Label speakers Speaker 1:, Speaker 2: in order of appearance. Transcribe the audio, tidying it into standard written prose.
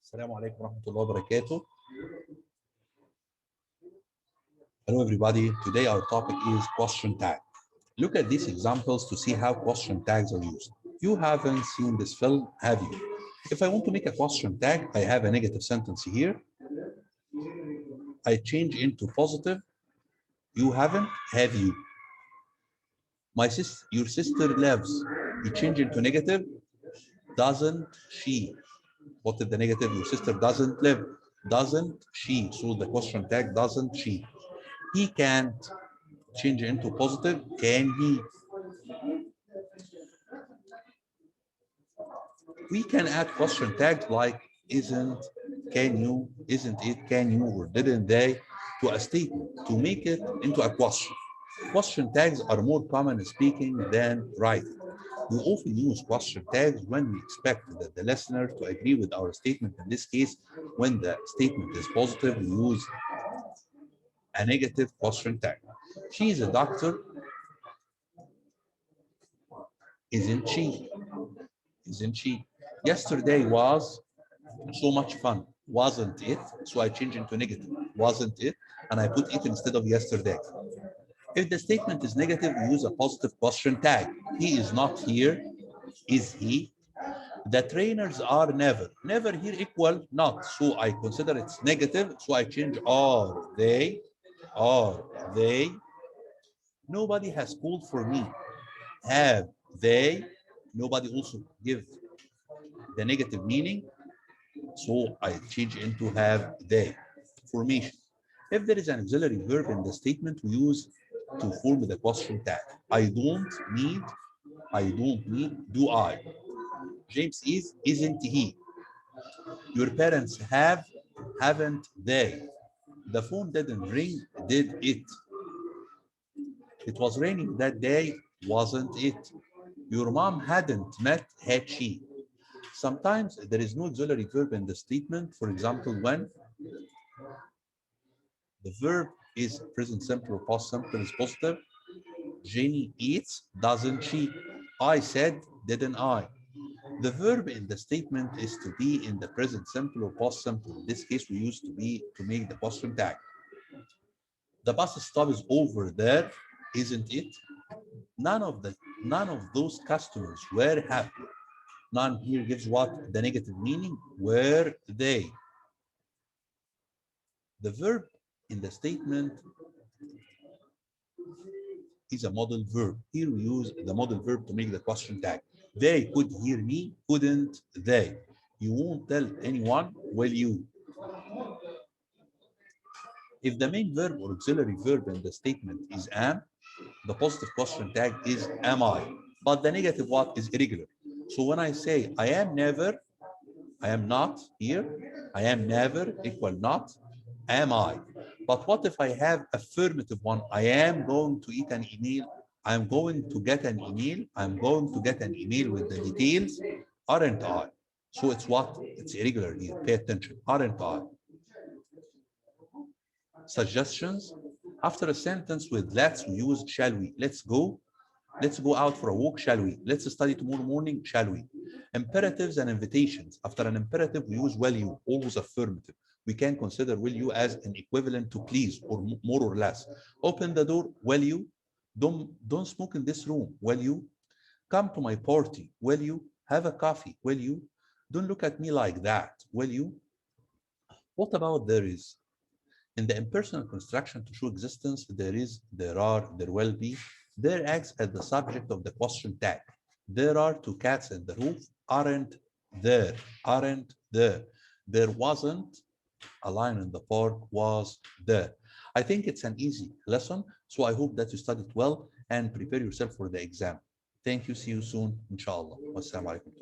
Speaker 1: السلام عليكم ورحمة الله وبركاته. Hello everybody. Today our topic is question tag. Look at these examples to see how question tags are used. You haven't seen this film, have you? If I want to make a question tag, I have a negative sentence here. I change into positive. You haven't, have you? Your sister lives. You change into negative. Doesn't she? What is the negative? Your sister doesn't live. Doesn't she? So the question tag, doesn't she? He can't. Change into positive. Can he? We can add question tags like isn't, can you, isn't it, can you, or didn't they to a statement to make it into a question. Question tags are more common in speaking than writing. We often use question tags when we expect that the listener to agree with our statement. In this case, when the statement is positive, we use a negative question tag. She is a doctor. Isn't she? Isn't she? Yesterday was so much fun. Wasn't it? So I change into negative. Wasn't it? And I put it instead of yesterday. If the statement is negative, we use a positive question tag. He is not here. Is he? The trainers are never. Never here equal not. So I consider it's negative. So I change are they? Are they? Nobody has called for me. Have they? Nobody also give the negative meaning. So I change into have they. Formation. If there is an auxiliary verb in the statement, we use to form the question tag. I don't need, do I? James is, isn't he? Your parents have, haven't they? The phone didn't ring, did it? It was raining that day, wasn't it? Your mom hadn't met, had she? Sometimes there is no auxiliary verb in the statement. For example, when the verb is present simple or past simple is positive. Jenny eats, doesn't she? I said, didn't I? The verb in the statement is to be in the present simple or past simple. In this case, we use to be to make the question tag. The bus stop is over there, isn't it? None of those customers were happy. None here gives what? The negative meaning. Were they? The verb in the statement is a modal verb. Here we use the modal verb to make the question tag. They could hear me, couldn't they? You won't tell anyone, will you? If the main verb or auxiliary verb in the statement is am, the positive question tag is am I. But the negative what is irregular. So when I say I am never, I am not here, I am never equal not, am I? But what if I have affirmative one? I am going to eat an email. I'm going to get an email. I'm going to get an email with the details. Aren't I? So it's what? It's irregular here. Pay attention. Aren't I? Suggestions. After a sentence with let's, we use shall we. Let's go. Let's go out for a walk, shall we? Let's study tomorrow morning, shall we? Imperatives and invitations. After an imperative, we use will you, always affirmative. We can consider will you as an equivalent to please or more or less. Open the door, will you? Don't smoke in this room, will you? Come to my party, will you? Have a coffee, will you? Don't look at me like that, will you? What about there is? In the impersonal construction to show existence, there is, there are, there will be. There acts as the subject of the question tag. There are two cats in the roof. Aren't there? Aren't there? There wasn't a lion in the park. Was there? I think it's an easy lesson. So I hope that you studied well and prepare yourself for the exam. Thank you. See you soon, inshallah. Wassalamu alaikum.